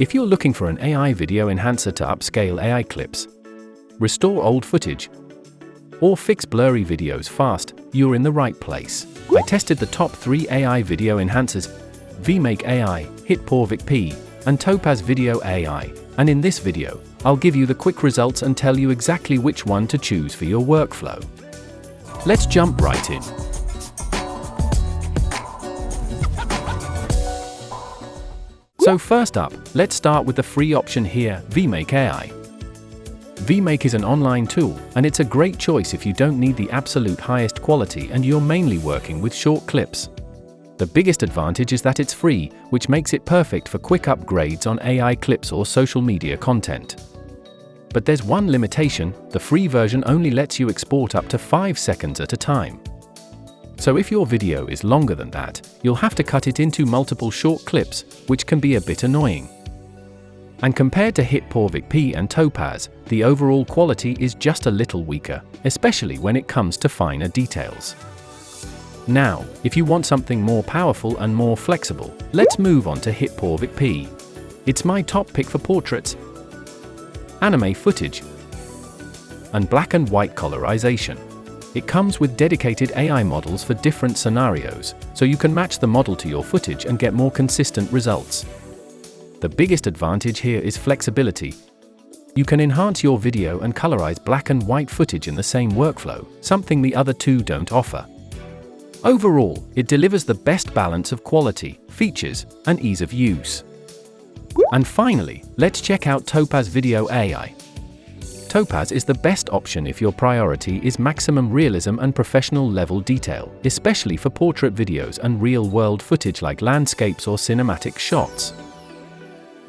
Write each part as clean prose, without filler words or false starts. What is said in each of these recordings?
If you're looking for an AI video enhancer to upscale AI clips, restore old footage, or fix blurry videos fast, you're in the right place. I tested the top 3 AI video enhancers: Vmake AI, HitPaw VikPea, and Topaz Video AI, and in this video, I'll give you the quick results and tell you exactly which one to choose for your workflow. Let's jump right in. So first up, let's start with the free option here, Vmake AI. Vmake is an online tool, and it's a great choice if you don't need the absolute highest quality and you're mainly working with short clips. The biggest advantage is that it's free, which makes it perfect for quick upgrades on AI clips or social media content. But there's one limitation: the free version only lets you export up to 5 seconds at a time. So if your video is longer than that, you'll have to cut it into multiple short clips, which can be a bit annoying. And compared to HitPaw VikPea and Topaz, the overall quality is just a little weaker, especially when it comes to finer details. Now, if you want something more powerful and more flexible, let's move on to HitPaw VikPea. It's my top pick for portraits, anime footage, and black and white colorization. It comes with dedicated AI models for different scenarios, so you can match the model to your footage and get more consistent results. The biggest advantage here is flexibility. You can enhance your video and colorize black and white footage in the same workflow, something the other two don't offer. Overall, it delivers the best balance of quality, features, and ease of use. And finally, let's check out Topaz Video AI. Topaz is the best option if your priority is maximum realism and professional level detail, especially for portrait videos and real-world footage like landscapes or cinematic shots.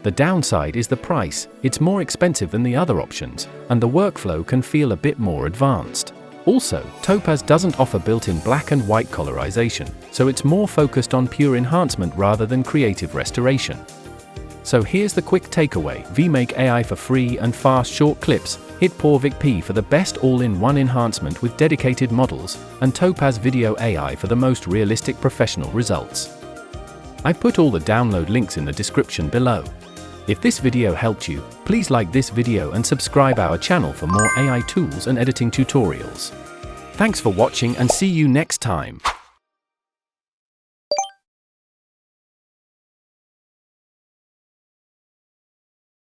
The downside is the price. It's more expensive than the other options, and the workflow can feel a bit more advanced. Also, Topaz doesn't offer built-in black and white colorization, so it's more focused on pure enhancement rather than creative restoration. So here's the quick takeaway: Vmake AI for free and fast short clips, HitPaw VikPea for the best all-in-one enhancement with dedicated models, and Topaz Video AI for the most realistic professional results. I put all the download links in the description below. If this video helped you, please like this video and subscribe our channel for more AI tools and editing tutorials. Thanks for watching and see you next time.